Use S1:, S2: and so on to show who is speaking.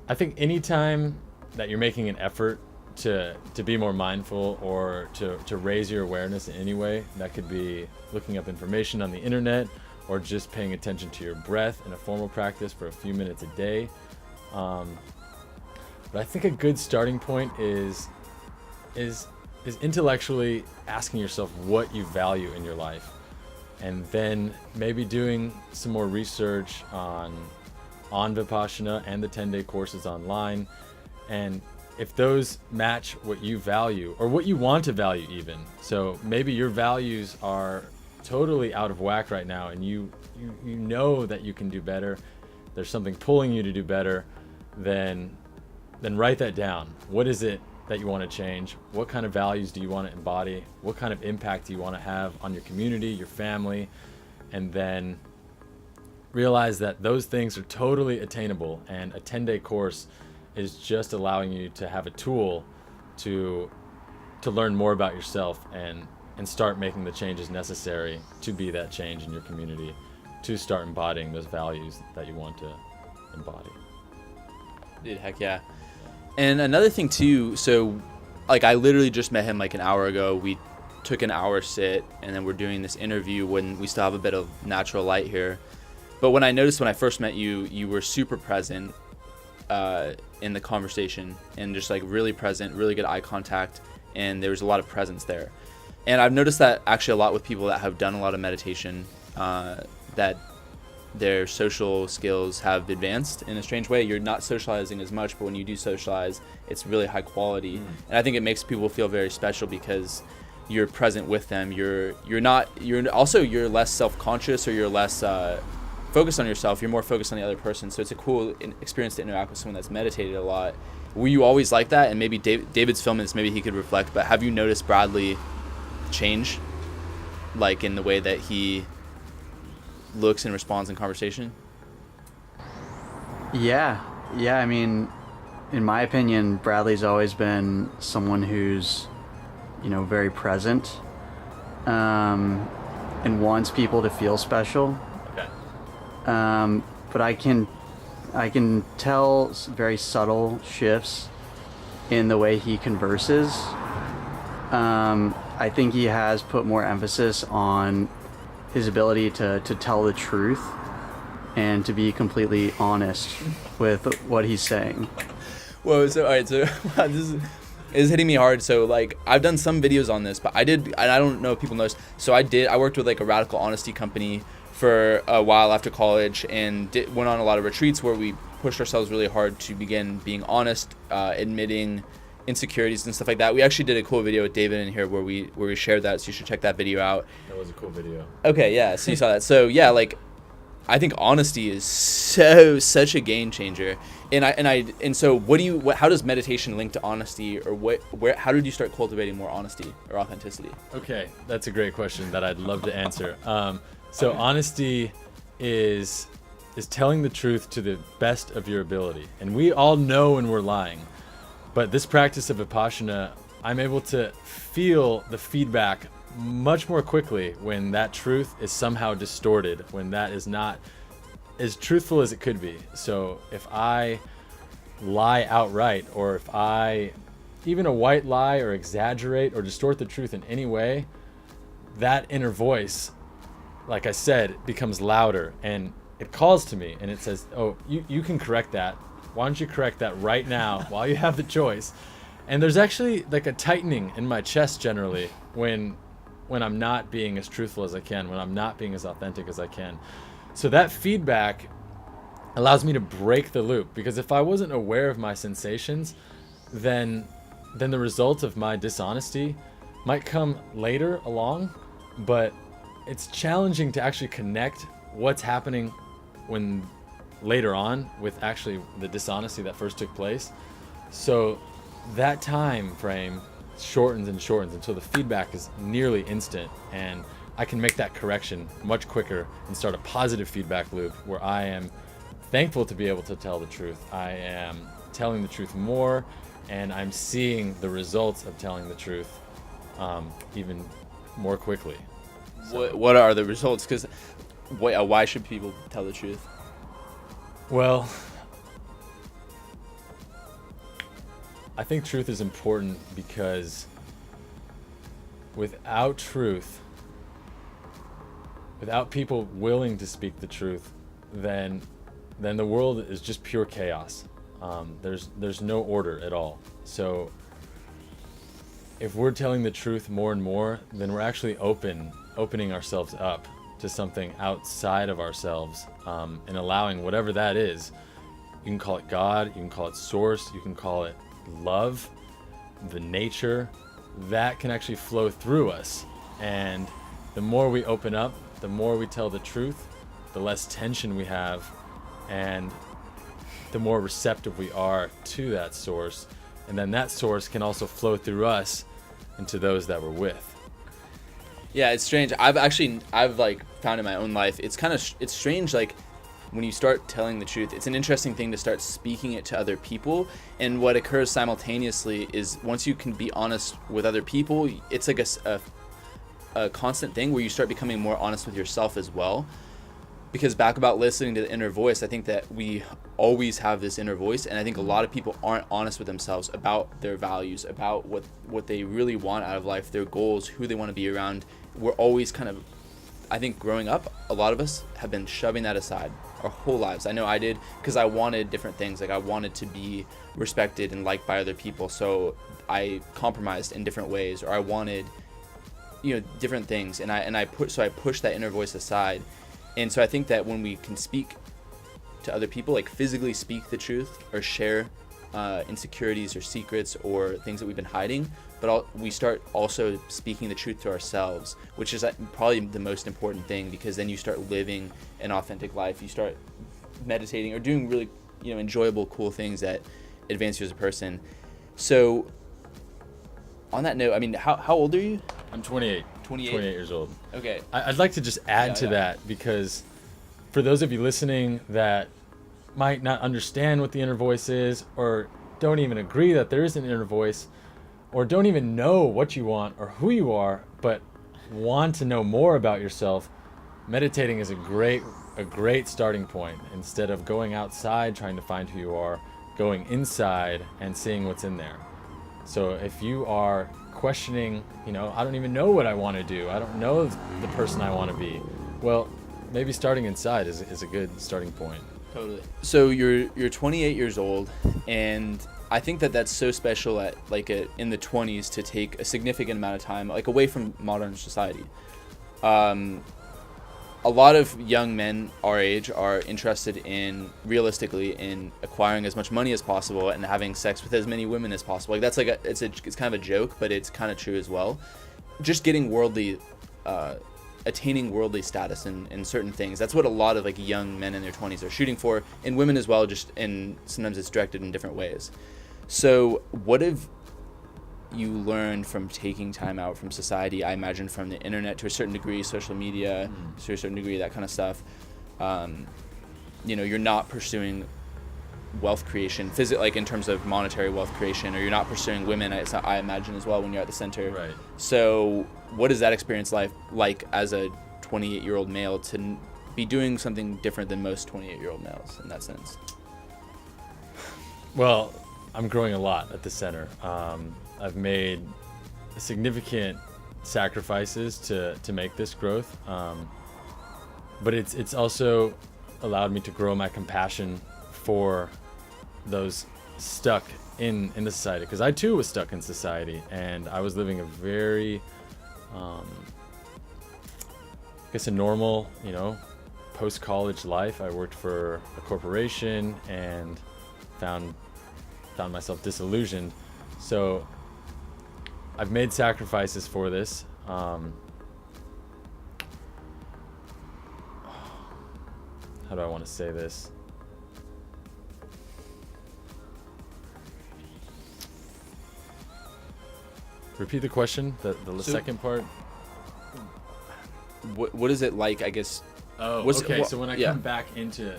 S1: I think anytime that you're making an effort to be more mindful or to raise your awareness in any way, that could be looking up information on the internet or just paying attention to your breath in a formal practice for a few minutes a day. But I think a good starting point is intellectually asking yourself what you value in your life, and then maybe doing some more research on Vipassana and the 10-day courses online. And if those match what you value or what you want to value even, so maybe your values are totally out of whack right now and you know that you can do better, there's something pulling you to do better, then write that down. What is it that you want to change? What kind of values do you want to embody? What kind of impact do you want to have on your community, your family? And then realize that those things are totally attainable, and a 10-day course is just allowing you to have a tool to learn more about yourself and start making the changes necessary to be that change in your community, to start embodying those values that you want to embody.
S2: Dude, heck yeah. And another thing too, so like I literally just met him like an hour ago. We took an hour sit, and then we're doing this interview when we still have a bit of natural light here. But when I noticed when I first met you, you were super present in the conversation, and just like really present, really good eye contact, and there was a lot of presence there. And I've noticed that actually a lot with people that have done a lot of meditation, that their social skills have advanced in a strange way. You're not socializing as much, but when you do socialize, it's really high quality. And I think it makes people feel very special because you're present with them. You're less self-conscious, or you're less focused on yourself. You're more focused on the other person. So it's a cool experience to interact with someone that's meditated a lot. Were you always like that? And maybe David's filming this, maybe he could reflect, but have you noticed Bradley change, like in the way that he looks and responds in conversation?
S3: Yeah. I mean, in my opinion, Bradley's always been someone who's, very present, and wants people to feel special.
S1: Okay.
S3: But I can tell very subtle shifts in the way he converses. I think he has put more emphasis on his ability to tell the truth and to be completely honest with what he's saying.
S2: Whoa, so all right, so wow, this is hitting me hard. So like I've done some videos on this, but I don't know if people noticed. So I worked with like a radical honesty company for a while after college, and went on a lot of retreats where we pushed ourselves really hard to begin being honest, admitting insecurities and stuff like that. We actually did a cool video with David in here where we shared that, so you should check that video out.
S1: That was a cool video.
S2: Okay, yeah, so you saw that. So yeah, like I think honesty is such a game changer. And so how does meditation link to honesty, or how did you start cultivating more honesty or authenticity?
S1: Okay, that's a great question that I'd love to answer. So honesty is telling the truth to the best of your ability, and we all know when we're lying. But this practice of Vipassana, I'm able to feel the feedback much more quickly when that truth is somehow distorted, when that is not as truthful as it could be. So if I lie outright, or if I even a white lie or exaggerate or distort the truth in any way, that inner voice, like I said, becomes louder, and it calls to me and it says, oh, you can correct that. Why don't you correct that right now while you have the choice? And there's actually like a tightening in my chest generally when I'm not being as truthful as I can, when I'm not being as authentic as I can. So that feedback allows me to break the loop, because if I wasn't aware of my sensations, then the result of my dishonesty might come later along, but it's challenging to actually connect what's happening when later on with actually the dishonesty that first took place. So that time frame shortens and shortens until the feedback is nearly instant, and I can make that correction much quicker and start a positive feedback loop where I am thankful to be able to tell the truth. I am telling the truth more, and I'm seeing the results of telling the truth even more quickly.
S2: So, what are the results? Because why should people tell the truth?
S1: Well, I think truth is important because without truth, without people willing to speak the truth, then the world is just pure chaos. There's no order at all. So if we're telling the truth more and more, then we're actually opening ourselves up to something outside of ourselves, and allowing whatever that is. You can call it God, you can call it source, you can call it love, the nature, that can actually flow through us. And the more we open up, the more we tell the truth, the less tension we have, and the more receptive we are to that source. And then that source can also flow through us into those that we're with.
S2: Yeah, it's strange. I've like found in my own life, it's strange, like when you start telling the truth, it's an interesting thing to start speaking it to other people. And what occurs simultaneously is once you can be honest with other people, it's like a constant thing where you start becoming more honest with yourself as well. Because back about listening to the inner voice, I think that we always have this inner voice, and I think a lot of people aren't honest with themselves about their values, about what they really want out of life, their goals, who they want to be around. We're always kind of, I think growing up, a lot of us have been shoving that aside our whole lives. I know I did, because I wanted different things. Like I wanted to be respected and liked by other people, so I compromised in different ways, or I wanted, different things, and I pushed that inner voice aside. And so I think that when we can speak to other people, like physically speak the truth or share insecurities or secrets or things that we've been hiding, but we start also speaking the truth to ourselves, which is probably the most important thing, because then you start living an authentic life. You start meditating or doing really, enjoyable, cool things that advance you as a person. So on that note, I mean, how old are you?
S1: I'm 28.
S2: 28
S1: years old.
S2: Okay.
S1: I'd like to just add to that, because for those of you listening that might not understand what the inner voice is, or don't even agree that there is an inner voice, or don't even know what you want or who you are, but want to know more about yourself, meditating is a great starting point. Instead of going outside trying to find who you are, going inside and seeing what's in there. So if you are questioning, I don't even know what I want to do, I don't know the person I want to be, well, maybe starting inside is a good starting point.
S2: Totally. So you're 28 years old, and I think that that's so special at in the 20s to take a significant amount of time away from modern society. A lot of young men our age are interested realistically in acquiring as much money as possible and having sex with as many women as possible. That's it's kind of a joke, but it's kind of true as well. Just getting attaining worldly status in certain things. That's what a lot of young men in their 20s are shooting for, and women as well. Sometimes it's directed in different ways. So what have you learned from taking time out from society? I imagine from the internet to a certain degree, social media to a certain degree, that kind of stuff. You're not pursuing wealth creation, in terms of monetary wealth creation, or you're not pursuing women, I imagine as well, when you're at the center.
S1: Right.
S2: So what is that experience like as a 28-year-old male to be doing something different than most 28-year-old males in that sense?
S1: Well, I'm growing a lot at the center. I've made significant sacrifices to make this growth, but it's also allowed me to grow my compassion for those stuck in the society, because I too was stuck in society, and I was living a very a normal post-college life. I worked for a corporation and found myself disillusioned. So I've made sacrifices for this. How do I want to say this? Repeat the question, the second part.
S2: What is it like, I guess?
S1: Oh, okay. So when I come back into